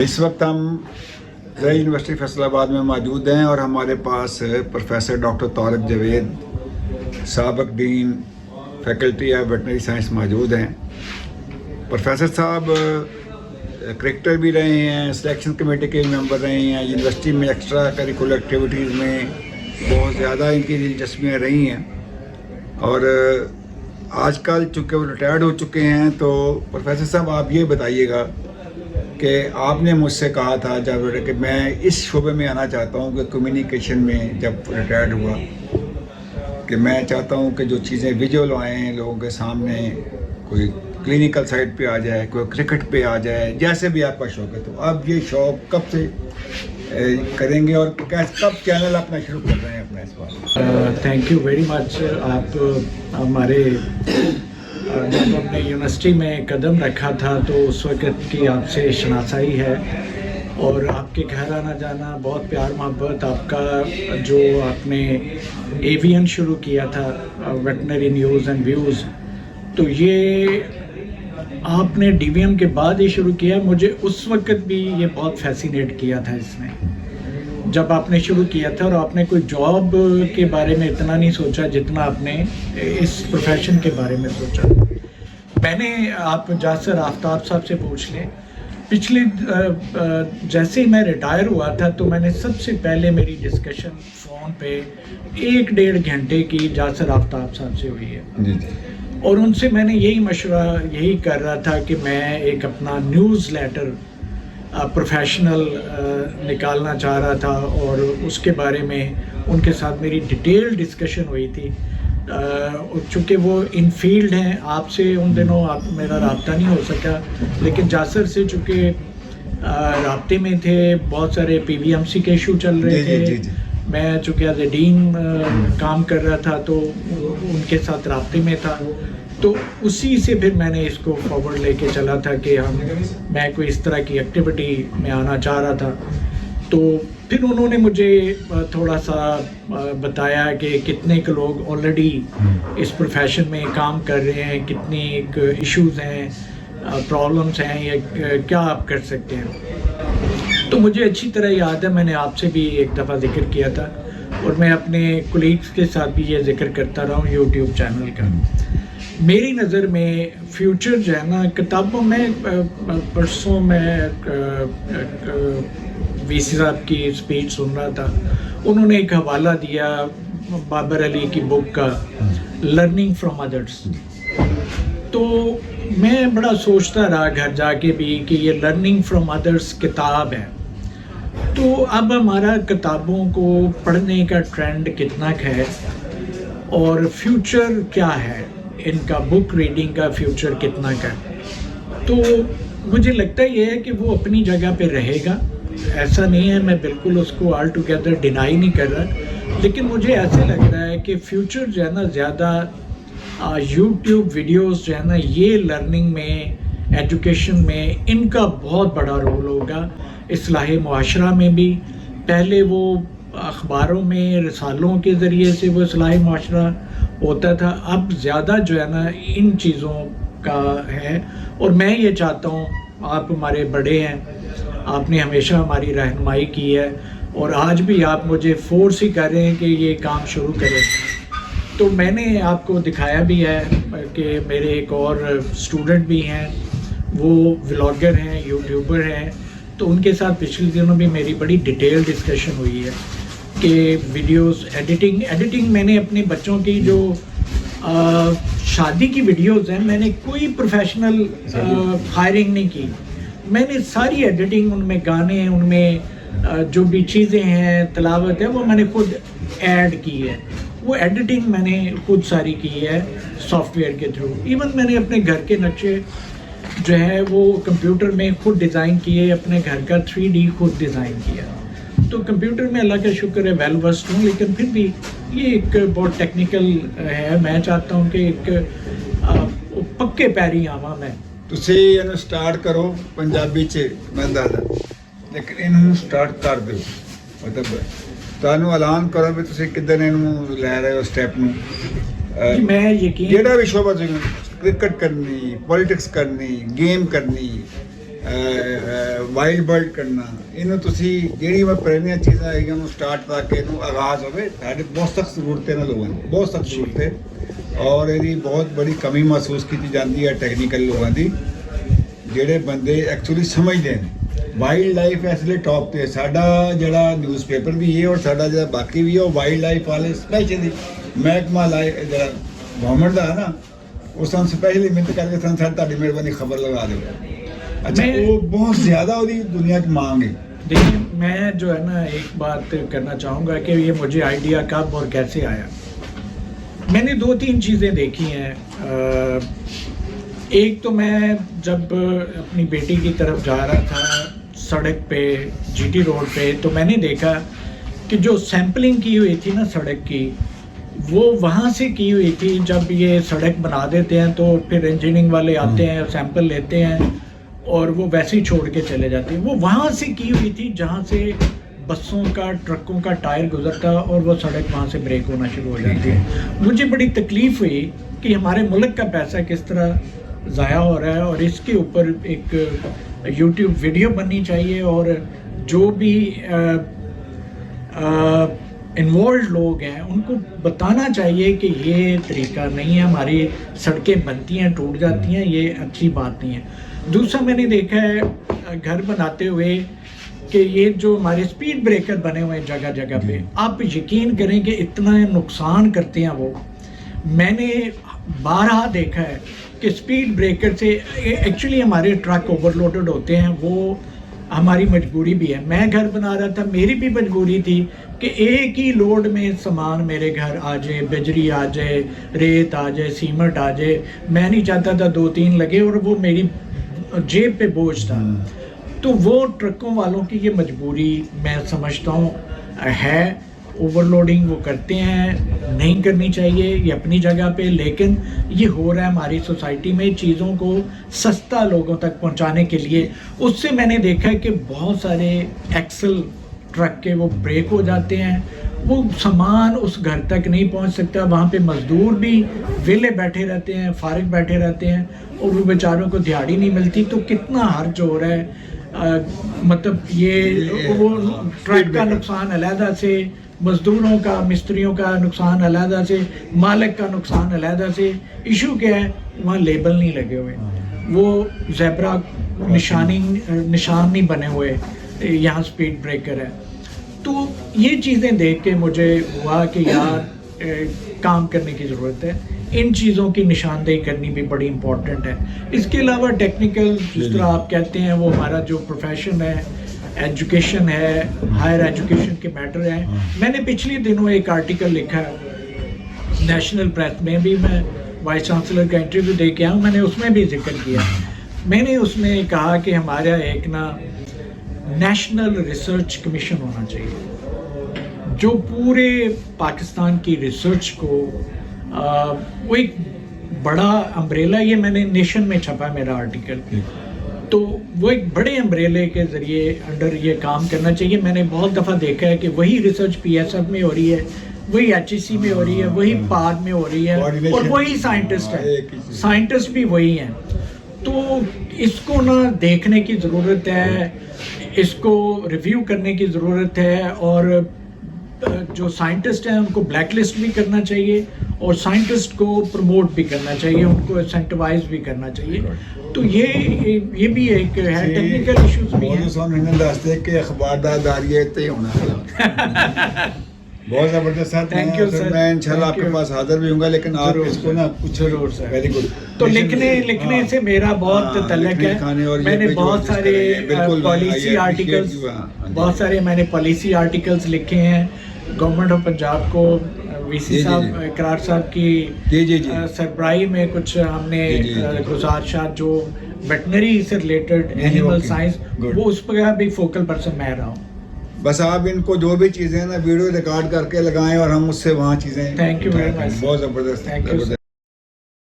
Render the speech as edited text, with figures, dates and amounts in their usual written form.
इस वक्त हम यूनिवर्सिटी फैसलाबाद में मौजूद हैं और हमारे पास प्रोफेसर डॉक्टर तारिक जावेद साबिक dean faculty of veterinary science मौजूद हैं। प्रोफेसर साहब क्रिकेटर भी रहे हैं, सिलेक्शन कमेटी के मेंबर रहे हैं, यूनिवर्सिटी में एक्स्ट्रा करिकुलर एक्टिविटीज़ में बहुत ज़्यादा इनकी दिलचस्पियाँ रही हैं और आजकल चूँकि वो रिटायर्ड हो चुके हैं। तो प्रोफेसर साहब आप ये बताइएगा कि आपने मुझसे कहा था जब कि मैं इस शोबे में आना चाहता हूँ कि कम्युनिकेशन में जब रिटायर्ड हुआ कि मैं चाहता हूँ कि जो चीज़ें विजुअल आएँ लोगों के सामने, कोई क्लिनिकल साइड पे आ जाए, कोई क्रिकेट पे आ जाए, जैसे भी आपका शौक़ है। तो आप ये शौक़ कब से करेंगे और कब चैनल अपना शुरू कर रहे हैं अपना इस बार? Thank you very much. आप हमारे जब हमने यूनिवर्सिटी में कदम रखा था तो उस वक़्त की आपसे शनासाई है और आपके घर आना जाना, बहुत प्यार मोहब्बत आपका। जो आपने एवीएन शुरू किया था, वेटनरी न्यूज़ एंड व्यूज़, तो ये आपने डीवीएम के बाद ही शुरू किया। मुझे उस वक़्त भी ये बहुत फैसिनेट किया था इसने, जब आपने शुरू किया था। और आपने कोई जॉब के बारे में इतना नहीं सोचा जितना आपने इस प्रोफेशन के बारे में सोचा। मैंने आप जासर आफ्ताब साहब से पूछ लें, पिछले जैसे ही मैं रिटायर हुआ था तो मैंने सबसे पहले मेरी डिस्कशन फ़ोन पे 1-1.5 घंटे की जासर आफ्ताब साहब से हुई है जी। और उनसे मैंने यही कर रहा था कि मैं एक अपना न्यूज़ लेटर प्रोफेशनल निकालना चाह रहा था और उसके बारे में उनके साथ मेरी डिटेल डिस्कशन हुई थी। चूँकि वो इन फील्ड हैं, आपसे उन दिनों मेरा रब्ता नहीं हो सका, लेकिन जासर से चूँकि राब्ते में थे, बहुत सारे पीवीएमसी के इशू चल रहे थे। मैं चूँकि एज ए डीन काम कर रहा था तो उनके साथ राब्ते में था। तो उसी से फिर मैंने इसको फॉरवर्ड लेके चला था कि मैं कोई इस तरह की एक्टिविटी में आना चाह रहा था। तो फिर उन्होंने मुझे थोड़ा सा बताया कि कितने के लोग ऑलरेडी इस प्रोफेशन में काम कर रहे हैं, कितने इश्यूज़ हैं, प्रॉब्लम्स हैं, या क्या आप कर सकते हैं। तो मुझे अच्छी तरह याद है, मैंने आपसे भी एक दफ़ा जिक्र किया था और मैं अपने कोलीग्स के साथ भी ये जिक्र करता रहा हूँ यूट्यूब चैनल का। मेरी नज़र में फ्यूचर जो है ना, किताबों में परसों मैं वीसी साहब की स्पीच सुन रहा था, उन्होंने एक हवाला दिया बाबर अली की बुक का, लर्निंग फ्रॉम अदर्स। तो मैं बड़ा सोचता रहा घर जाके भी कि ये लर्निंग फ्रॉम अदर्स किताब है। तो अब हमारा किताबों को पढ़ने का ट्रेंड कितना है और फ्यूचर क्या है इनका, बुक रीडिंग का फ्यूचर कितना का। तो मुझे लगता ये है कि वो अपनी जगह पे रहेगा, ऐसा नहीं है, मैं बिल्कुल उसको ऑल टुगेदर डिनाई नहीं कर रहा, लेकिन मुझे ऐसे लग रहा है कि फ्यूचर जो है ना, ज़्यादा यूट्यूब वीडियोस जो है ना, ये लर्निंग में, एजुकेशन में इनका बहुत बड़ा रोल होगा। इस्लाह मुआशरा में भी पहले वो अखबारों में रिसालों के ज़रिए से वो इस्लाह मुआशरा होता था, अब ज़्यादा जो है ना इन चीज़ों का है। और मैं ये चाहता हूँ, आप हमारे बड़े हैं, आपने हमेशा हमारी रहनुमाई की है और आज भी आप मुझे फोर्स ही कर रहे हैं कि ये काम शुरू करें। तो मैंने आपको दिखाया भी है कि मेरे एक और स्टूडेंट भी हैं, वो व्लॉगर हैं, यूट्यूबर हैं। तो उनके साथ पिछले दिनों भी मेरी बड़ी डिटेल डिस्कशन हुई है कि वीडियोस एडिटिंग मैंने अपने बच्चों की जो शादी की वीडियोस हैं, मैंने कोई प्रोफेशनल हायरिंग नहीं की। मैंने सारी एडिटिंग, उनमें गाने, उनमें जो भी चीज़ें हैं, तिलावत है, वो मैंने खुद ऐड की है। वो एडिटिंग मैंने खुद सारी की है सॉफ्टवेयर के थ्रू। इवन मैंने अपने घर के नक्शे जो है वो कंप्यूटर में खुद डिज़ाइन किए, अपने घर का 3D खुद डिज़ाइन किया। तो कंप्यूटर में अल्लाह का शुक्र है वेल वर्स्ड हूँ, लेकिन फिर भी ये एक बहुत टेक्निकल है। मैं चाहता हूँ कि एक पक्के पैरी आवा मैं। ਤੁਸੀਂ ਇਹਨੂੰ ਸਟਾਰਟ ਕਰੋ ਪੰਜਾਬੀ 'ਚ, ਮੈਂ ਦੱਸਦਾ, ਲੇਕਿਨ ਇਹਨੂੰ ਸਟਾਰਟ ਕਰ ਦਿਓ, ਮਤਲਬ ਤੁਹਾਨੂੰ ਐਲਾਨ ਕਰੋ ਵੀ ਤੁਸੀਂ ਕਿੱਦਾਂ ਇਹਨੂੰ ਲੈ ਰਹੇ ਹੋ ਸਟੈਪ ਨੂੰ। ਮੈਂ ਯਕੀਨ ਜਿਹੜਾ ਵੀ ਸ਼ੋਭਾ ਤੁਸੀਂ क्रिकेट करनी, पॉलिटिक्स करनी, गेम करनी, ਵਾਈਲਡ ਬਰਡ ਕਰਨਾ, ਇਹਨੂੰ ਤੁਸੀਂ ਜਿਹੜੀ ਮੈਂ ਪੁਰਾਣੀਆਂ ਚੀਜ਼ਾਂ ਹੈਗੀਆਂ ਉਹਨੂੰ ਸਟਾਰਟ ਕਰਕੇ ਇਹਨੂੰ ਆਗਾਜ਼ ਹੋਵੇ। ਸਾਡੇ ਬਹੁਤ ਸਖਤ ਜ਼ਰੂਰਤ ਹੈ ਨਾ ਲੋਕਾਂ ਨੂੰ, ਬਹੁਤ ਸਖਤ ਜ਼ਰੂਰਤ ਹੈ, ਔਰ ਇਹਦੀ ਬਹੁਤ ਬੜੀ ਕਮੀ ਮਹਿਸੂਸ ਕੀਤੀ ਜਾਂਦੀ ਹੈ ਟੈਕਨੀਕਲ ਲੋਕਾਂ ਦੀ, ਜਿਹੜੇ ਬੰਦੇ ਐਕਚੁਅਲੀ ਸਮਝਦੇ ਨੇ। ਵਾਈਲਡ ਲਾਈਫ ਇਸ ਲਈ ਟੌਪ ਤੇ, ਸਾਡਾ ਜਿਹੜਾ ਨਿਊਜ਼ਪੇਪਰ ਵੀ ਹੈ ਔਰ ਸਾਡਾ ਜਿਹੜਾ ਬਾਕੀ ਵੀ ਹੈ ਉਹ ਵਾਈਲਡ ਲਾਈਫ ਵਾਲੇ ਸਪੈਸ਼ਲੀ ਮਹਿਕਮਾ ਲਾਈਫ ਜਿਹੜਾ ਗਵਰਨਮੈਂਟ ਦਾ ਹੈ ਨਾ, ਉਹ ਸਾਨੂੰ ਸਪੈਸ਼ਲੀ ਮਿਹਨਤ ਕਰਕੇ ਸਾਨੂੰ ਤੁਹਾਡੀ ਮਿਹਰਬਾਨੀ ਖਬਰ ਲਗਾ ਦਿਓ। अच्छा वो बहुत ज़्यादा होती दुनिया की मांग है। देखिए मैं जो है ना एक बात करना चाहूँगा कि ये मुझे आइडिया कब और कैसे आया। मैंने 2-3 चीज़ें देखी हैं। एक तो मैं जब अपनी बेटी की तरफ जा रहा था सड़क पे GT रोड पे, तो मैंने देखा कि जो सैम्पलिंग की हुई थी ना सड़क की, वो वहाँ से की हुई थी। जब ये सड़क बना देते हैं तो फिर इंजीनियरिंग वाले आते हैं, सैंपल लेते हैं और वो वैसे ही छोड़ के चले जाते हैं। वो वहाँ से की हुई थी जहाँ से बसों का ट्रकों का टायर गुजरता और वो सड़क वहाँ से ब्रेक होना शुरू हो जाती है। मुझे बड़ी तकलीफ़ हुई कि हमारे मुल्क का पैसा किस तरह ज़ाया हो रहा है, और इसके ऊपर एक YouTube वीडियो बननी चाहिए और जो भी इन्वॉल्व लोग हैं उनको बताना चाहिए कि ये तरीका नहीं है, हमारी सड़कें बनती हैं टूट जाती हैं, ये अच्छी बात नहीं है। दूसरा मैंने देखा है घर बनाते हुए कि ये जो हमारे स्पीड ब्रेकर बने हुए हैं जगह जगह पे, आप यकीन करें कि इतना नुकसान करते हैं वो। मैंने बारहा देखा है कि स्पीड ब्रेकर से एक्चुअली हमारे ट्रक ओवरलोडेड होते हैं, वो हमारी मजबूरी भी है। मैं घर बना रहा था, मेरी भी मजबूरी थी कि एक ही लोड में सामान मेरे घर आ जाए, बजरी आ जाए, रेत आ जाए, सीमेंट आ जाए। मैं नहीं चाहता था 2-3 लगे और वो मेरी जेब पे बोझ था। तो वो ट्रकों वालों की ये मजबूरी मैं समझता हूँ है। ओवरलोडिंग वो करते हैं, नहीं करनी चाहिए, ये अपनी जगह पे, लेकिन ये हो रहा है हमारी सोसाइटी में चीज़ों को सस्ता लोगों तक पहुंचाने के लिए। उससे मैंने देखा है कि बहुत सारे एक्सल ट्रक के वो ब्रेक हो जाते हैं, वो सामान उस घर तक नहीं पहुंच सकता। वहाँ पे मज़दूर भी वेले बैठे रहते हैं, फारिग बैठे रहते हैं और वो बेचारों को दिहाड़ी नहीं मिलती। तो कितना हर्ज हो रहा है। मतलब ये वो ट्रक का नुकसान अलहदा से, मज़दूरों का, मिस्त्रियों का नुकसान अलहदा से, मालिक का नुकसान अलहदा से। इशू क्या है, वहाँ लेबल नहीं लगे हुए, वो ज़ेब्रा निशान नहीं बने हुए, यहाँ स्पीड ब्रेकर है। तो ये चीज़ें देख के मुझे हुआ कि यार काम करने की ज़रूरत है, इन चीज़ों की निशानदेही करनी भी बड़ी इम्पोर्टेंट है। इसके अलावा टेक्निकल जिस तरह आप कहते हैं, वो हमारा जो प्रोफेशन है, एजुकेशन है, हायर एजुकेशन के मैटर है। मैंने पिछले दिनों एक आर्टिकल लिखा है नेशनल प्रेस में भी, मैं वाइस चांसलर का इंटरव्यू दे के आया हूँ, मैंने उसमें भी जिक्र किया। मैंने उसमें कहा कि हमारा एक ना नेशनल रिसर्च कमीशन होना चाहिए जो पूरे पाकिस्तान की रिसर्च को वो एक बड़ा अम्ब्रेला, ये मैंने नेशन में छपा है मेरा आर्टिकल, तो वो एक बड़े अम्ब्रेले के ज़रिए अंडर ये काम करना चाहिए। मैंने बहुत दफ़ा देखा है कि वही रिसर्च PSF में हो रही है, वही HEC में हो रही है, वही पाद में हो रही है, और वही साइंटिस्ट है, साइंटिस्ट भी वही हैं। तो इसको ना देखने की ज़रूरत है, इसको रिव्यू करने की ज़रूरत है, और जो साइंटिस्ट हैं उनको ब्लैक लिस्ट भी करना चाहिए और साइंटिस्ट को प्रमोट भी करना चाहिए, उनको इंसेंटिवाइज भी करना चाहिए। तो ये भी एक है, टेक्निकल इश्यूज भी हैं। दसते कि अखबारदारी ते होना बहुत ज़बरदस्त सर, थैंक यू सर। मैं इंशाल्लाह आपके पास हाजिर भी हूँगा, लेकिन आप इसको ना कुछ जरूर सर, वेरी गुड। तो लिखने से मेरा बहुत तल्लक है। मैंने बहुत सारे पॉलिसी आर्टिकल्स, बहुत सारे मैंने पॉलिसी आर्टिकल्स लिखे हैं गवर्नमेंट ऑफ पंजाब को। VC साहब इकरार साहब की सरबराही में कुछ हमने गुजारिशात जो वेटनरी से रिलेटेड, एनिमल साइंस, वो उस पर भी फोकल पर्सन मैं रहा हूँ। बस आप इनको जो भी चीज़ें ना वीडियो रिकॉर्ड करके लगाएं और हम उससे वहाँ चीज़ें। थैंक यू वेरी मच, बहुत ज़बरदस्त। Thank you.